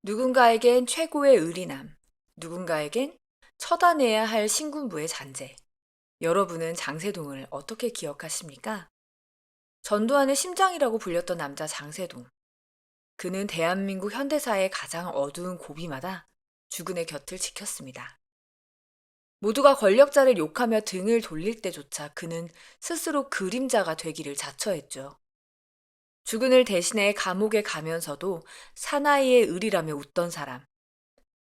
누군가에겐 최고의 의리남, 누군가에겐 처단해야 할 신군부의 잔재. 여러분은 장세동을 어떻게 기억하십니까? 전두환의 심장이라고 불렸던 남자 장세동. 그는 대한민국 현대사의 가장 어두운 고비마다 주군의 곁을 지켰습니다. 모두가 권력자를 욕하며 등을 돌릴 때조차 그는 스스로 그림자가 되기를 자처했죠. 주군을 대신해 감옥에 가면서도 사나이의 의리라며 웃던 사람.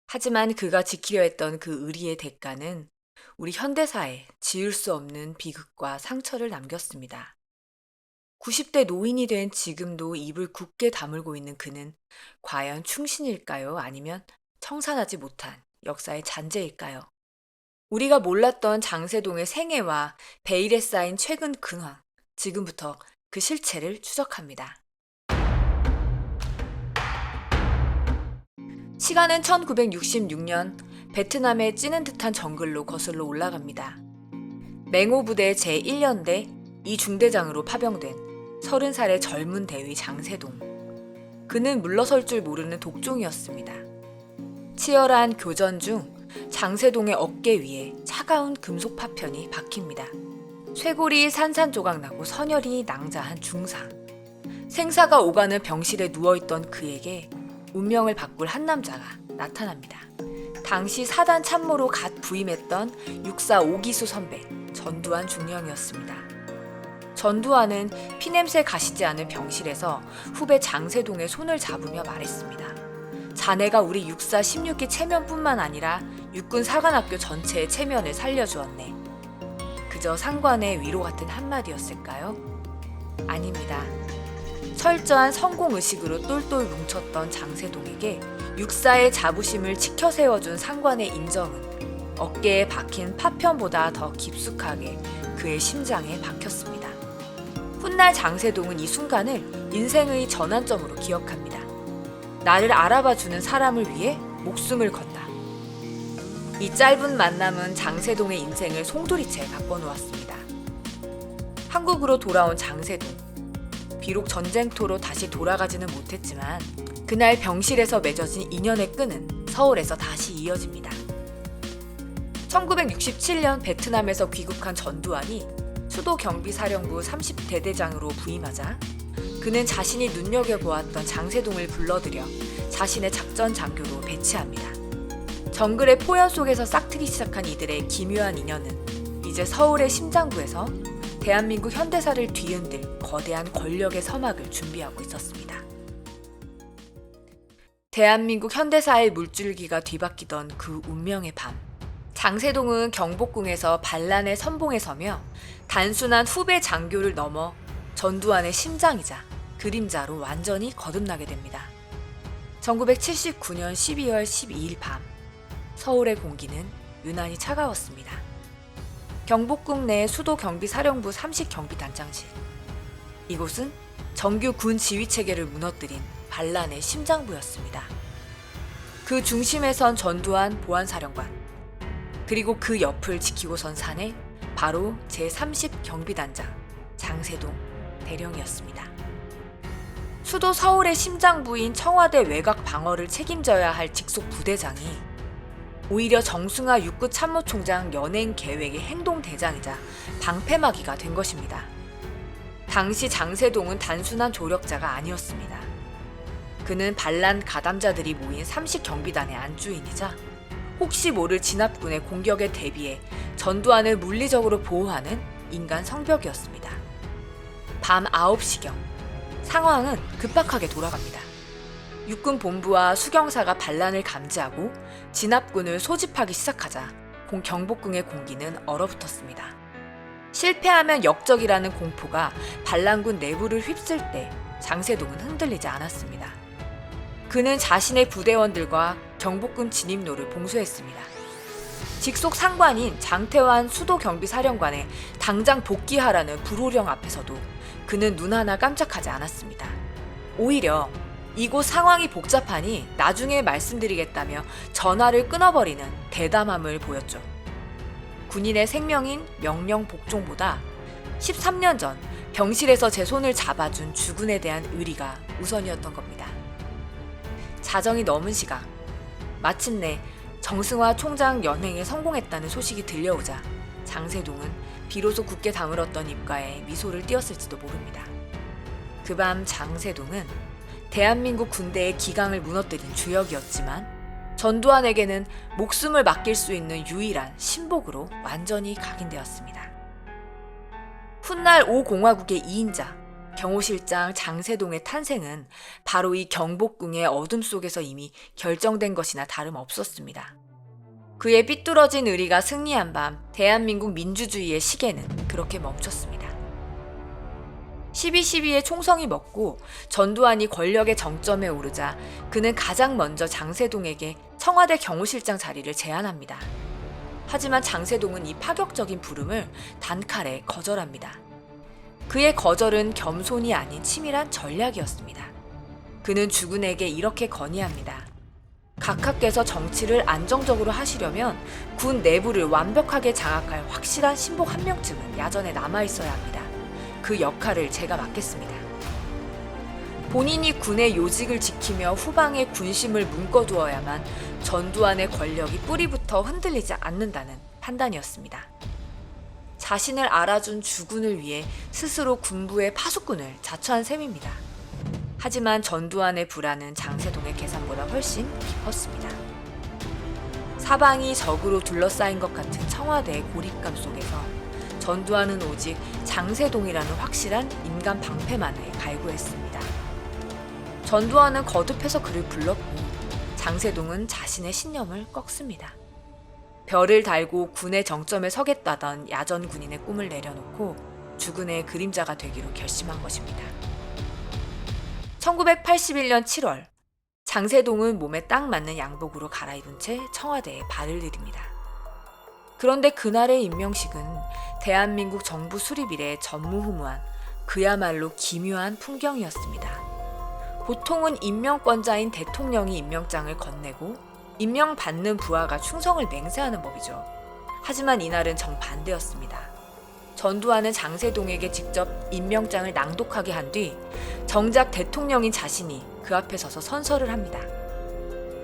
하지만 그가 지키려 했던 그 의리의 대가는 우리 현대사에 지울 수 없는 비극과 상처를 남겼습니다. 90대 노인이 된 지금도 입을 굳게 다물고 있는 그는 과연 충신일까요? 아니면 청산하지 못한 역사의 잔재일까요? 우리가 몰랐던 장세동의 생애와 베일에 쌓인 최근 근황, 지금부터 그 실체를 추적합니다. 시간은 1966년 베트남의 찌는 듯한 정글로 거슬러 올라갑니다. 맹호 부대 제1연대 이중대장으로 파병된 30살의 젊은 대위 장세동. 그는 물러설 줄 모르는 독종이었습니다. 치열한 교전 중 장세동의 어깨 위에 차가운 금속 파편이 박힙니다. 쇄골이 산산조각나고 선혈이 낭자한 중상. 생사가 오가는 병실에 누워있던 그에게 운명을 바꿀 한 남자가 나타납니다. 당시 사단 참모로 갓 부임했던 육사 오기수 선배 전두환 중령이었습니다. 전두환은 피냄새 가시지 않은 병실에서 후배 장세동의 손을 잡으며 말했습니다. 자네가 우리 육사 16기 체면뿐만 아니라 육군 사관학교 전체의 체면을 살려주었네. 그저 상관의 위로 같은 한마디였을까요? 아닙니다. 철저한 성공의식으로 똘똘 뭉쳤던 장세동에게 육사의 자부심을 치켜 세워준 상관의 인정은 어깨에 박힌 파편보다 더 깊숙하게 그의 심장에 박혔습니다. 훗날 장세동은 이 순간을 인생의 전환점으로 기억합니다. 나를 알아봐주는 사람을 위해 목숨을 건다. 이 짧은 만남은 장세동의 인생을 송두리째 바꿔놓았습니다. 한국으로 돌아온 장세동. 비록 전쟁터로 다시 돌아가지는 못했지만 그날 병실에서 맺어진 인연의 끈은 서울에서 다시 이어집니다. 1967년 베트남에서 귀국한 전두환이 수도경비사령부 30대대장으로 부임하자 그는 자신이 눈여겨보았던 장세동을 불러들여 자신의 작전 장교로 배치합니다. 정글의 포연 속에서 싹트기 시작한 이들의 기묘한 인연은 이제 서울의 심장부에서 대한민국 현대사를 뒤흔들 거대한 권력의 서막을 준비하고 있었습니다. 대한민국 현대사의 물줄기가 뒤바뀌던 그 운명의 밤. 장세동은 경복궁에서 반란의 선봉에 서며 단순한 후배 장교를 넘어 전두환의 심장이자 그림자로 완전히 거듭나게 됩니다. 1979년 12월 12일 밤, 서울의 공기는 유난히 차가웠습니다. 경복궁 내 수도경비사령부 30경비단장실. 이곳은 정규 군 지휘체계를 무너뜨린 반란의 심장부였습니다. 그 중심에 선 전두환 보안사령관, 그리고 그 옆을 지키고 선 산에 바로 제30경비단장 장세동 대령이었습니다. 수도 서울의 심장부인 청와대 외곽 방어를 책임져야 할 직속 부대장이 오히려 정승화 육구참모총장 연행 계획의 행동대장이자 방패막이가 된 것입니다. 당시 장세동은 단순한 조력자가 아니었습니다. 그는 반란 가담자들이 모인 30경비단의 안주인이자 혹시 모를 진압군의 공격에 대비해 전두환을 물리적으로 보호하는 인간 성벽이었습니다. 밤 9시경, 상황은 급박하게 돌아갑니다. 육군 본부와 수경사가 반란을 감지하고 진압군을 소집하기 시작하자 경복궁의 공기는 얼어붙었습니다. 실패하면 역적이라는 공포가 반란군 내부를 휩쓸 때 장세동은 흔들리지 않았습니다. 그는 자신의 부대원들과 경복궁 진입로를 봉쇄했습니다. 직속 상관인 장태환 수도경비사령관의 당장 복귀하라는 불호령 앞에서도 그는 눈 하나 깜짝하지 않았습니다. 오히려 이곳 상황이 복잡하니 나중에 말씀드리겠다며 전화를 끊어버리는 대담함을 보였죠. 군인의 생명인 명령 복종보다 13년 전 병실에서 제 손을 잡아준 주군에 대한 의리가 우선이었던 겁니다. 자정이 넘은 시각, 마침내 정승화 총장 연행에 성공했다는 소식이 들려오자 장세동은 비로소 굳게 다물었던 입가에 미소를 띄었을지도 모릅니다. 그 밤 장세동은 대한민국 군대의 기강을 무너뜨린 주역이었지만 전두환에게는 목숨을 맡길 수 있는 유일한 신복으로 완전히 각인되었습니다. 훗날 5공화국의 2인자 경호실장 장세동의 탄생은 바로 이 경복궁의 어둠 속에서 이미 결정된 것이나 다름없었습니다. 그의 삐뚤어진 의리가 승리한 밤 대한민국 민주주의의 시계는 그렇게 멈췄습니다. 12.12의 총성이 먹고 전두환이 권력의 정점에 오르자 그는 가장 먼저 장세동에게 청와대 경호실장 자리를 제안합니다. 하지만 장세동은 이 파격적인 부름을 단칼에 거절합니다. 그의 거절은 겸손이 아닌 치밀한 전략이었습니다. 그는 주군에게 이렇게 건의합니다. 각하께서 정치를 안정적으로 하시려면 군 내부를 완벽하게 장악할 확실한 신복 한 명쯤은 야전에 남아있어야 합니다. 그 역할을 제가 맡겠습니다. 본인이 군의 요직을 지키며 후방의 군심을 묶어두어야만 전두환의 권력이 뿌리부터 흔들리지 않는다는 판단이었습니다. 자신을 알아준 주군을 위해 스스로 군부의 파수꾼을 자처한 셈입니다. 하지만 전두환의 불안은 장세동의 계산보다 훨씬 깊었습니다. 사방이 적으로 둘러싸인 것 같은 청와대의 고립감 속에서 전두환은 오직 장세동이라는 확실한 인간 방패만을 갈구했습니다. 전두환은 거듭해서 그를 불렀고 장세동은 자신의 신념을 꺾습니다. 별을 달고 군의 정점에 서겠다던 야전 군인의 꿈을 내려놓고 주군의 그림자가 되기로 결심한 것입니다. 1981년 7월 장세동은 몸에 딱 맞는 양복으로 갈아입은 채 청와대에 발을 들입니다. 그런데 그날의 임명식은 대한민국 정부 수립 이래 전무후무한 그야말로 기묘한 풍경이었습니다. 보통은 임명권자인 대통령이 임명장을 건네고 임명받는 부하가 충성을 맹세하는 법이죠. 하지만 이날은 정반대였습니다. 전두환은 장세동에게 직접 임명장을 낭독하게 한 뒤 정작 대통령인 자신이 그 앞에 서서 선서를 합니다.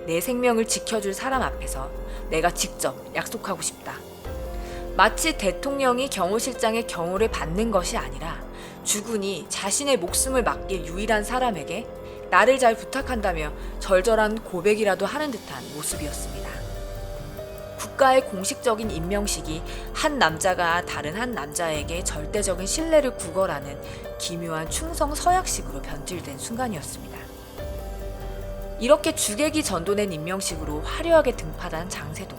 내 생명을 지켜줄 사람 앞에서 내가 직접 약속하고 싶다. 마치 대통령이 경호실장의 경호를 받는 것이 아니라 주군이 자신의 목숨을 맡길 유일한 사람에게 나를 잘 부탁한다며 절절한 고백이라도 하는 듯한 모습이었습니다. 국가의 공식적인 임명식이 한 남자가 다른 한 남자에게 절대적인 신뢰를 구걸하는 기묘한 충성 서약식으로 변질된 순간이었습니다. 이렇게 주객이 전도된 임명식으로 화려하게 등판한 장세동.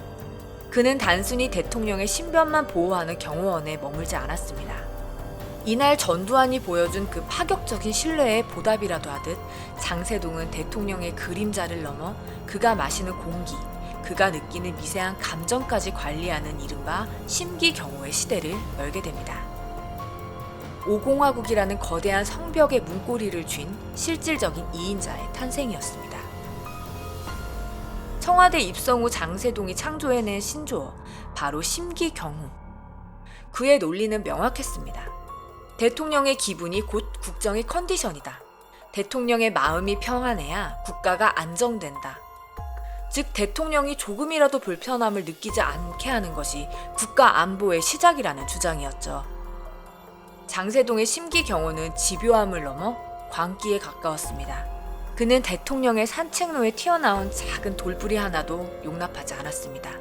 그는 단순히 대통령의 신변만 보호하는 경호원에 머물지 않았습니다. 이날 전두환이 보여준 그 파격적인 신뢰의 보답이라도 하듯 장세동은 대통령의 그림자를 넘어 그가 마시는 공기, 그가 느끼는 미세한 감정까지 관리하는 이른바 심기경호의 시대를 열게 됩니다. 5공화국이라는 거대한 성벽의 문고리를 쥔 실질적인 2인자의 탄생이었습니다. 청와대 입성 후 장세동이 창조해낸 신조어, 바로 심기경호. 그의 논리는 명확했습니다. 대통령의 기분이 곧 국정의 컨디션이다. 대통령의 마음이 평안해야 국가가 안정된다. 즉 대통령이 조금이라도 불편함을 느끼지 않게 하는 것이 국가 안보의 시작이라는 주장이었죠. 장세동의 심기경호는 집요함을 넘어 광기에 가까웠습니다. 그는 대통령의 산책로에 튀어나온 작은 돌부리 하나도 용납하지 않았습니다.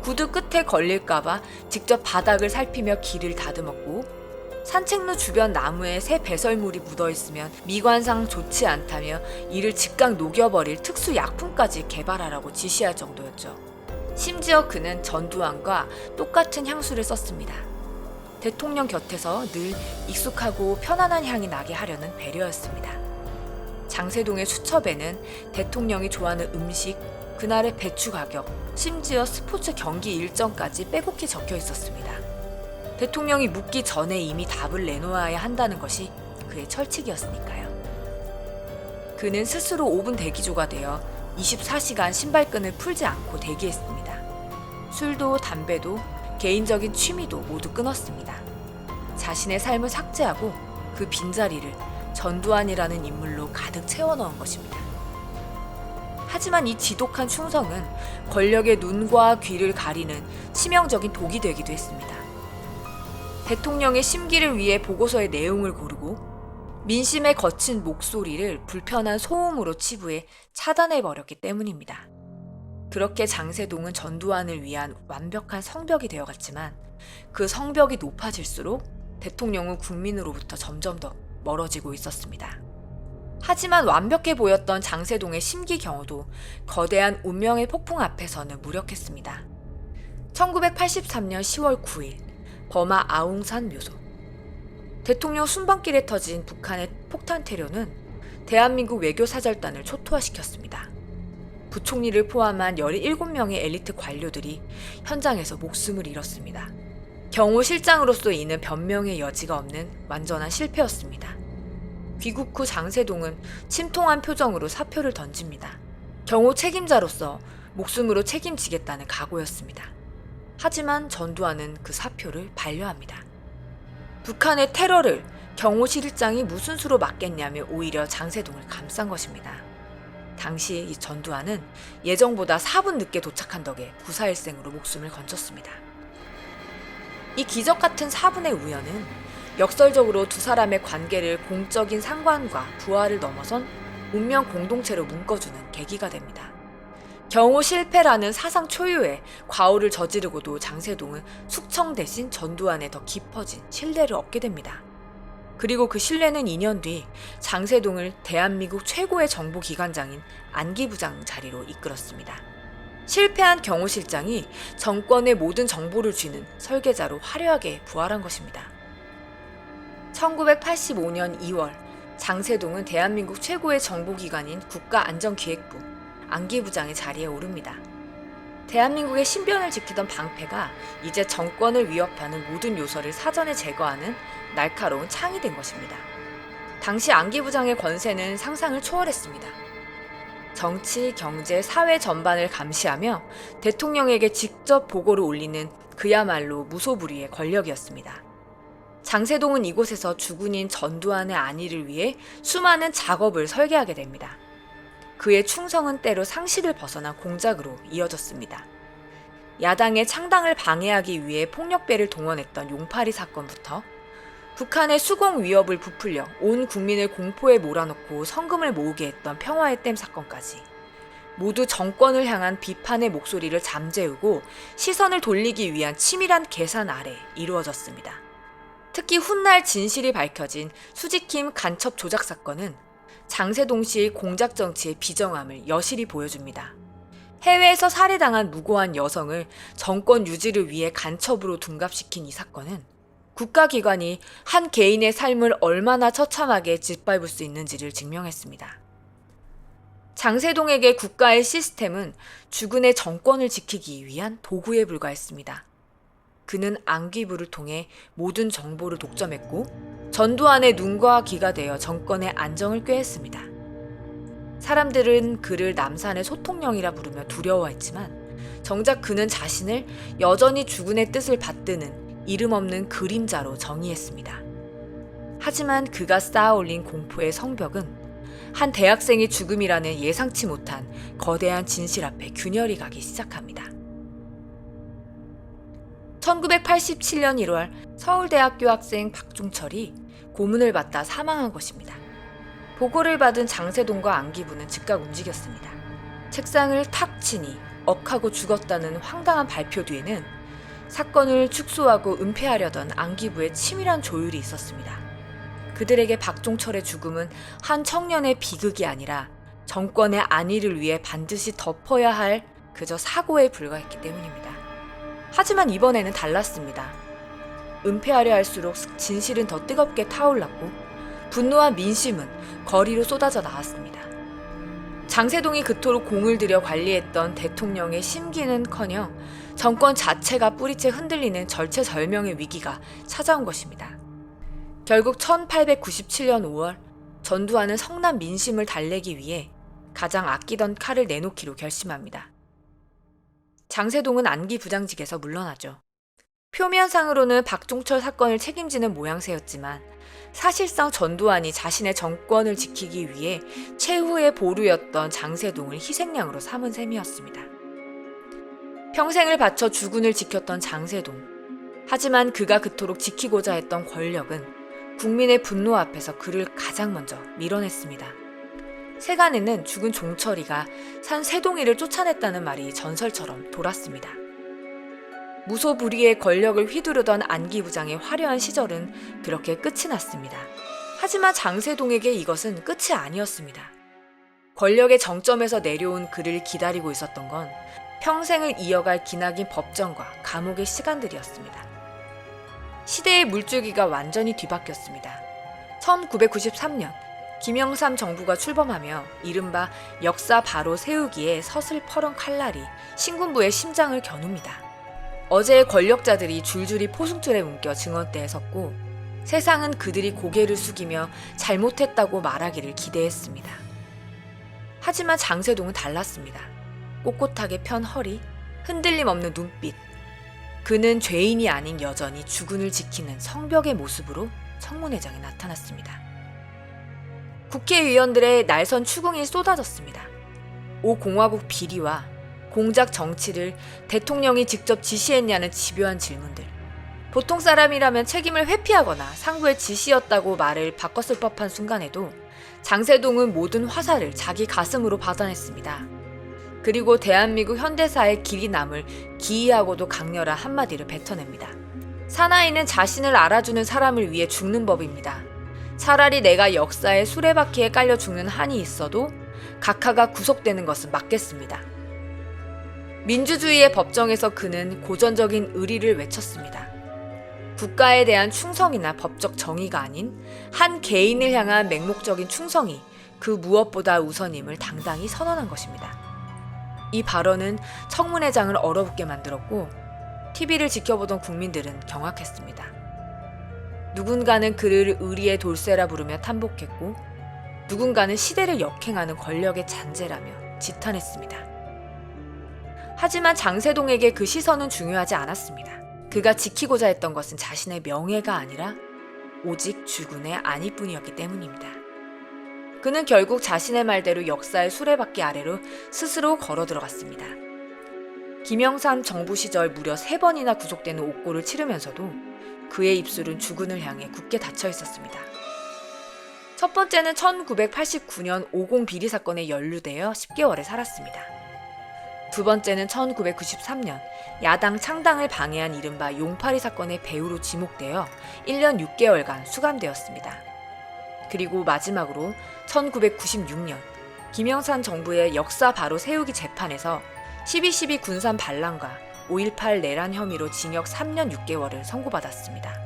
구두 끝에 걸릴까봐 직접 바닥을 살피며 길을 다듬었고 산책로 주변 나무에 새 배설물이 묻어있으면 미관상 좋지 않다며 이를 즉각 녹여버릴 특수 약품까지 개발하라고 지시할 정도였죠. 심지어 그는 전두환과 똑같은 향수를 썼습니다. 대통령 곁에서 늘 익숙하고 편안한 향이 나게 하려는 배려였습니다. 장세동의 수첩에는 대통령이 좋아하는 음식, 그날의 배추 가격, 심지어 스포츠 경기 일정까지 빼곡히 적혀 있었습니다. 대통령이 묻기 전에 이미 답을 내놓아야 한다는 것이 그의 철칙이었으니까요. 그는 스스로 5분 대기조가 되어 24시간 신발끈을 풀지 않고 대기했습니다. 술도 담배도 개인적인 취미도 모두 끊었습니다. 자신의 삶을 삭제하고 그 빈자리를 전두환이라는 인물로 가득 채워넣은 것입니다. 하지만 이 지독한 충성은 권력의 눈과 귀를 가리는 치명적인 독이 되기도 했습니다. 대통령의 심기를 위해 보고서의 내용을 고르고 민심의 거친 목소리를 불편한 소음으로 치부해 차단해버렸기 때문입니다. 그렇게 장세동은 전두환을 위한 완벽한 성벽이 되어갔지만 그 성벽이 높아질수록 대통령은 국민으로부터 점점 더 멀어지고 있었습니다. 하지만 완벽해 보였던 장세동의 심기 경호도 거대한 운명의 폭풍 앞에서는 무력했습니다. 1983년 10월 9일 버마 아웅산 묘소. 대통령 순방길에 터진 북한의 폭탄 테러는 대한민국 외교사절단을 초토화시켰습니다. 부총리를 포함한 17명의 엘리트 관료들이 현장에서 목숨을 잃었습니다. 경호 실장으로서 이는 변명의 여지가 없는 완전한 실패였습니다. 귀국 후 장세동은 침통한 표정으로 사표를 던집니다. 경호 책임자로서 목숨으로 책임지겠다는 각오였습니다. 하지만 전두환은 그 사표를 반려합니다. 북한의 테러를 경호 실장이 무슨 수로 막겠냐며 오히려 장세동을 감싼 것입니다. 당시 이 전두환은 예정보다 4분 늦게 도착한 덕에 구사일생으로 목숨을 건졌습니다. 이 기적 같은 4분의 우연은 역설적으로 두 사람의 관계를 공적인 상관과 부하를 넘어선 운명 공동체로 묶어주는 계기가 됩니다. 경호 실패라는 사상 초유의 과오를 저지르고도 장세동은 숙청 대신 전두환에 더 깊어진 신뢰를 얻게 됩니다. 그리고 그 신뢰는 2년 뒤 장세동을 대한민국 최고의 정보기관장인 안기부장 자리로 이끌었습니다. 실패한 경호실장이 정권의 모든 정보를 쥐는 설계자로 화려하게 부활한 것입니다. 1985년 2월 장세동은 대한민국 최고의 정보기관인 국가안전기획부 안기부장의 자리에 오릅니다. 대한민국의 신변을 지키던 방패가 이제 정권을 위협하는 모든 요소를 사전에 제거하는 날카로운 창이 된 것입니다. 당시 안기부장의 권세는 상상을 초월했습니다. 정치, 경제, 사회 전반을 감시하며 대통령에게 직접 보고를 올리는 그야말로 무소불위의 권력이었습니다. 장세동은 이곳에서 주군인 전두환의 안위를 위해 수많은 작업을 설계하게 됩니다. 그의 충성은 때로 상식을 벗어난 공작으로 이어졌습니다. 야당의 창당을 방해하기 위해 폭력배를 동원했던 용파리 사건부터 북한의 수공 위협을 부풀려 온 국민을 공포에 몰아넣고 성금을 모으게 했던 평화의 댐 사건까지 모두 정권을 향한 비판의 목소리를 잠재우고 시선을 돌리기 위한 치밀한 계산 아래 이루어졌습니다. 특히 훗날 진실이 밝혀진 수지킴 간첩 조작 사건은 장세동 씨의 공작 정치의 비정함을 여실히 보여줍니다. 해외에서 살해당한 무고한 여성을 정권 유지를 위해 간첩으로 둔갑시킨 이 사건은 국가기관이 한 개인의 삶을 얼마나 처참하게 짓밟을 수 있는지를 증명했습니다. 장세동에게 국가의 시스템은 주군의 정권을 지키기 위한 도구에 불과했습니다. 그는 안기부를 통해 모든 정보를 독점했고 전두환의 눈과 귀가 되어 정권의 안정을 꾀했습니다. 사람들은 그를 남산의 소통령이라 부르며 두려워했지만 정작 그는 자신을 여전히 주군의 뜻을 받드는 이름 없는 그림자로 정의했습니다. 하지만 그가 쌓아올린 공포의 성벽은 한 대학생의 죽음이라는 예상치 못한 거대한 진실 앞에 균열이 가기 시작합니다. 1987년 1월 서울대학교 학생 박중철이 고문을 받다 사망한 것입니다. 보고를 받은 장세동과 안기부는 즉각 움직였습니다. 책상을 탁 치니 억하고 죽었다는 황당한 발표 뒤에는 사건을 축소하고 은폐하려던 안기부의 치밀한 조율이 있었습니다. 그들에게 박종철의 죽음은 한 청년의 비극이 아니라 정권의 안위를 위해 반드시 덮어야 할 그저 사고에 불과했기 때문입니다. 하지만 이번에는 달랐습니다. 은폐하려 할수록 진실은 더 뜨겁게 타올랐고 분노한 민심은 거리로 쏟아져 나왔습니다. 장세동이 그토록 공을 들여 관리했던 대통령의 심기는커녕 정권 자체가 뿌리째 흔들리는 절체절명의 위기가 찾아온 것입니다. 결국 1897년 5월 전두환은 성난 민심을 달래기 위해 가장 아끼던 칼을 내놓기로 결심합니다. 장세동은 안기 부장직에서 물러나죠. 표면상으로는 박종철 사건을 책임지는 모양새였지만 사실상 전두환이 자신의 정권을 지키기 위해 최후의 보루였던 장세동을 희생양으로 삼은 셈이었습니다. 평생을 바쳐 주군을 지켰던 장세동. 하지만 그가 그토록 지키고자 했던 권력은 국민의 분노 앞에서 그를 가장 먼저 밀어냈습니다. 세간에는 죽은 종철이가 산 세동이를 쫓아냈다는 말이 전설처럼 돌았습니다. 무소불위의 권력을 휘두르던 안기 부장의 화려한 시절은 그렇게 끝이 났습니다. 하지만 장세동에게 이것은 끝이 아니었습니다. 권력의 정점에서 내려온 그를 기다리고 있었던 건 평생을 이어갈 기나긴 법정과 감옥의 시간들이었습니다. 시대의 물줄기가 완전히 뒤바뀌었습니다. 1993년 김영삼 정부가 출범하며 이른바 역사 바로 세우기에 서슬퍼런 칼날이 신군부의 심장을 겨눕니다. 어제의 권력자들이 줄줄이 포승줄에 묶여 증언대에 섰고 세상은 그들이 고개를 숙이며 잘못했다고 말하기를 기대했습니다. 하지만 장세동은 달랐습니다. 꼿꼿하게 편 허리, 흔들림 없는 눈빛. 그는 죄인이 아닌 여전히 주군을 지키는 성벽의 모습으로 청문회장에 나타났습니다. 국회의원들의 날선 추궁이 쏟아졌습니다. 5공화국 비리와 공작 정치를 대통령이 직접 지시했냐는 집요한 질문들. 보통 사람이라면 책임을 회피하거나 상부의 지시였다고 말을 바꿨을 법한 순간에도 장세동은 모든 화살을 자기 가슴으로 받아냈습니다. 그리고 대한민국 현대사의 길이 남을 기이하고도 강렬한 한마디를 뱉어냅니다. 사나이는 자신을 알아주는 사람을 위해 죽는 법입니다. 차라리 내가 역사의 수레바퀴에 깔려 죽는 한이 있어도 각하가 구속되는 것은 맞겠습니다. 민주주의의 법정에서 그는 고전적인 의리를 외쳤습니다. 국가에 대한 충성이나 법적 정의가 아닌 한 개인을 향한 맹목적인 충성이 그 무엇보다 우선임을 당당히 선언한 것입니다. 이 발언은 청문회장을 얼어붙게 만들었고 TV를 지켜보던 국민들은 경악했습니다. 누군가는 그를 의리의 돌쇠라 부르며 탄복했고 누군가는 시대를 역행하는 권력의 잔재라며 지탄했습니다. 하지만 장세동에게 그 시선은 중요하지 않았습니다. 그가 지키고자 했던 것은 자신의 명예가 아니라 오직 주군의 안위뿐이었기 때문입니다. 그는 결국 자신의 말대로 역사의 수레바퀴 아래로 스스로 걸어 들어갔습니다. 김영삼 정부 시절 무려 3번이나 구속되는 옥고를 치르면서도 그의 입술은 주군을 향해 굳게 닫혀 있었습니다. 첫 번째는 1989년 50 비리 사건에 연루되어 10개월을 살았습니다. 두 번째는 1993년 야당 창당을 방해한 이른바 용파리 사건의 배우로 지목되어 1년 6개월간 수감되었습니다. 그리고 마지막으로 1996년 김영삼 정부의 역사 바로 세우기 재판에서 12.12 군산 반란과 5.18 내란 혐의로 징역 3년 6개월을 선고받았습니다.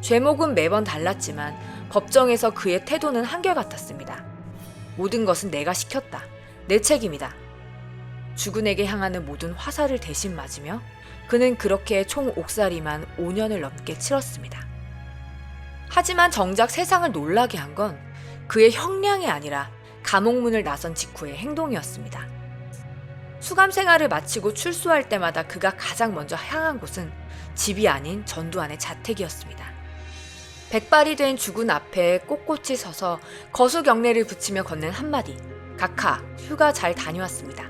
죄목은 매번 달랐지만 법정에서 그의 태도는 한결같았습니다. 모든 것은 내가 시켰다. 내 책임이다. 주군에게 향하는 모든 화살을 대신 맞으며 그는 그렇게 총 옥살이만 5년을 넘게 치렀습니다. 하지만 정작 세상을 놀라게 한 건 그의 형량이 아니라 감옥문을 나선 직후의 행동이었습니다. 수감 생활을 마치고 출소할 때마다 그가 가장 먼저 향한 곳은 집이 아닌 전두환의 자택이었습니다. 백발이 된 주군 앞에 꼿꼿이 서서 거수경례를 붙이며 건넨 한마디, 각하, 휴가 잘 다녀왔습니다.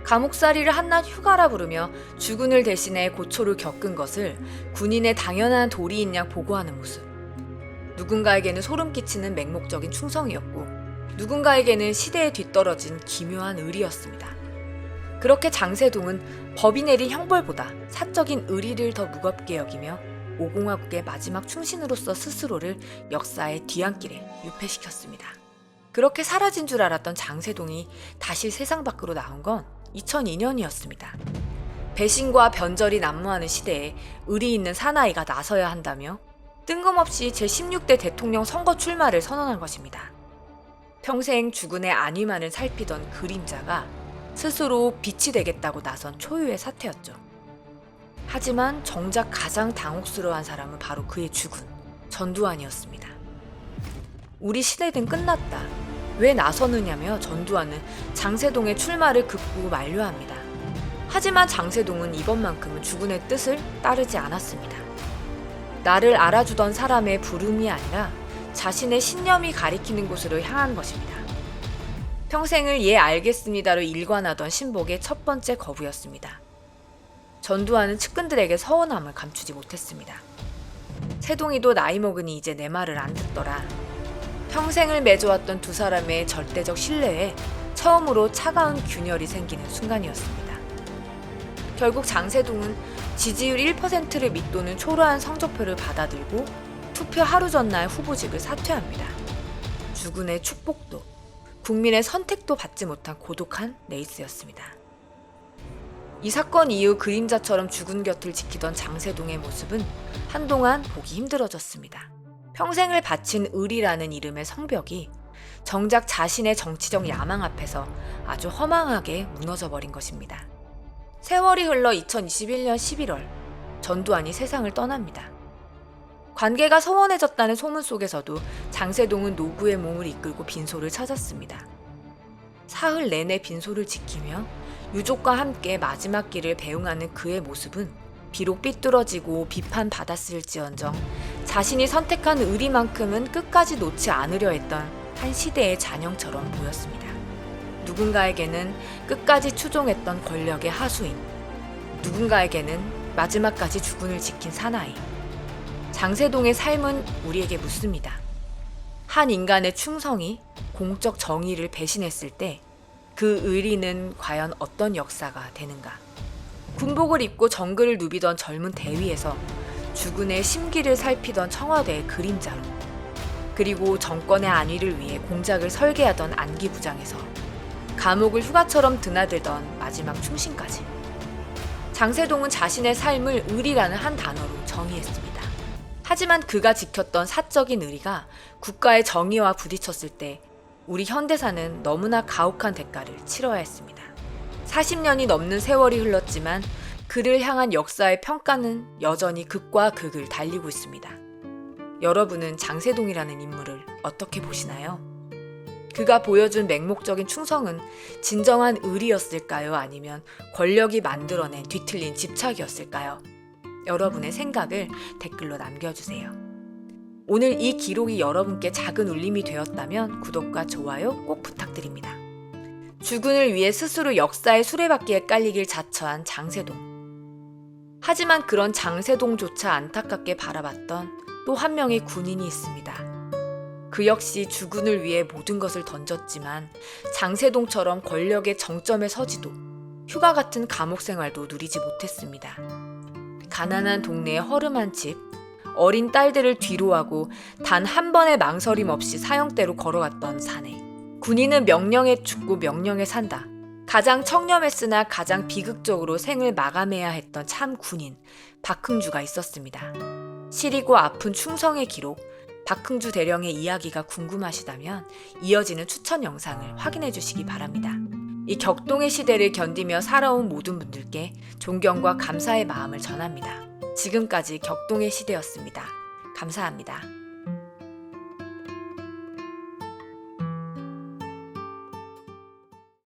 감옥살이를 한낱 휴가라 부르며 주군을 대신해 고초를 겪은 것을 군인의 당연한 도리인 양 보고하는 모습. 누군가에게는 소름 끼치는 맹목적인 충성이었고 누군가에게는 시대에 뒤떨어진 기묘한 의리였습니다. 그렇게 장세동은 법이 내린 형벌보다 사적인 의리를 더 무겁게 여기며 5공화국의 마지막 충신으로서 스스로를 역사의 뒤안길에 유폐시켰습니다. 그렇게 사라진 줄 알았던 장세동이 다시 세상 밖으로 나온 건 2002년이었습니다. 배신과 변절이 난무하는 시대에 의리 있는 사나이가 나서야 한다며 뜬금없이 제16대 대통령 선거 출마를 선언한 것입니다. 평생 주군의 안위만을 살피던 그림자가 스스로 빛이 되겠다고 나선 초유의 사태였죠. 하지만 정작 가장 당혹스러워한 사람은 바로 그의 주군, 전두환이었습니다. 우리 시대는 끝났다. 왜 나서느냐며 전두환은 장세동의 출마를 급구 만료합니다. 하지만 장세동은 이번만큼은 주군의 뜻을 따르지 않았습니다. 나를 알아주던 사람의 부름이 아니라 자신의 신념이 가리키는 곳으로 향한 것입니다. 평생을 예 알겠습니다로 일관하던 신복의 첫 번째 거부였습니다. 전두환은 측근들에게 서운함을 감추지 못했습니다. 세동이도 나이 먹으니 이제 내 말을 안 듣더라. 평생을 맺어왔던 두 사람의 절대적 신뢰에 처음으로 차가운 균열이 생기는 순간이었습니다. 결국 장세동은 지지율 1%를 밑도는 초라한 성적표를 받아들고 투표 하루 전날 후보직을 사퇴합니다. 주군의 축복도 국민의 선택도 받지 못한 고독한 레이스였습니다. 이 사건 이후 그림자처럼 주군 곁을 지키던 장세동의 모습은 한동안 보기 힘들어졌습니다. 평생을 바친 의리라는 이름의 성벽이 정작 자신의 정치적 야망 앞에서 아주 허망하게 무너져버린 것입니다. 세월이 흘러 2021년 11월 전두환이 세상을 떠납니다. 관계가 소원해졌다는 소문 속에서도 장세동은 노구의 몸을 이끌고 빈소를 찾았습니다. 사흘 내내 빈소를 지키며 유족과 함께 마지막 길을 배웅하는 그의 모습은 비록 삐뚤어지고 비판받았을지언정 자신이 선택한 의리만큼은 끝까지 놓지 않으려 했던 한 시대의 잔영처럼 보였습니다. 누군가에게는 끝까지 추종했던 권력의 하수인, 누군가에게는 마지막까지 주군을 지킨 사나이. 장세동의 삶은 우리에게 묻습니다. 한 인간의 충성이 공적 정의를 배신했을 때 그 의리는 과연 어떤 역사가 되는가? 군복을 입고 정글을 누비던 젊은 대위에서 주군의 심기를 살피던 청와대의 그림자로, 그리고 정권의 안위를 위해 공작을 설계하던 안기 부장에서 감옥을 휴가처럼 드나들던 마지막 충신까지. 장세동은 자신의 삶을 의리라는 한 단어로 정의했습니다. 하지만 그가 지켰던 사적인 의리가 국가의 정의와 부딪혔을 때 우리 현대사는 너무나 가혹한 대가를 치러야 했습니다. 40년이 넘는 세월이 흘렀지만 그를 향한 역사의 평가는 여전히 극과 극을 달리고 있습니다. 여러분은 장세동이라는 인물을 어떻게 보시나요? 그가 보여준 맹목적인 충성은 진정한 의리였을까요? 아니면 권력이 만들어낸 뒤틀린 집착이었을까요? 여러분의 생각을 댓글로 남겨주세요. 오늘 이 기록이 여러분께 작은 울림이 되었다면 구독과 좋아요 꼭 부탁드립니다. 주군을 위해 스스로 역사의 수레바퀴에 깔리길 자처한 장세동. 하지만 그런 장세동조차 안타깝게 바라봤던 또 한 명의 군인이 있습니다. 그 역시 주군을 위해 모든 것을 던졌지만 장세동처럼 권력의 정점에 서지도 휴가 같은 감옥 생활도 누리지 못했습니다. 가난한 동네의 허름한 집, 어린 딸들을 뒤로하고 단 한 번의 망설임 없이 사형대로 걸어갔던 사내. 군인은 명령에 죽고 명령에 산다. 가장 청렴했으나 가장 비극적으로 생을 마감해야 했던 참 군인 박흥주가 있었습니다. 시리고 아픈 충성의 기록, 박흥주 대령의 이야기가 궁금하시다면 이어지는 추천 영상을 확인해 주시기 바랍니다. 이 격동의 시대를 견디며 살아온 모든 분들께 존경과 감사의 마음을 전합니다. 지금까지 격동의 시대였습니다. 감사합니다.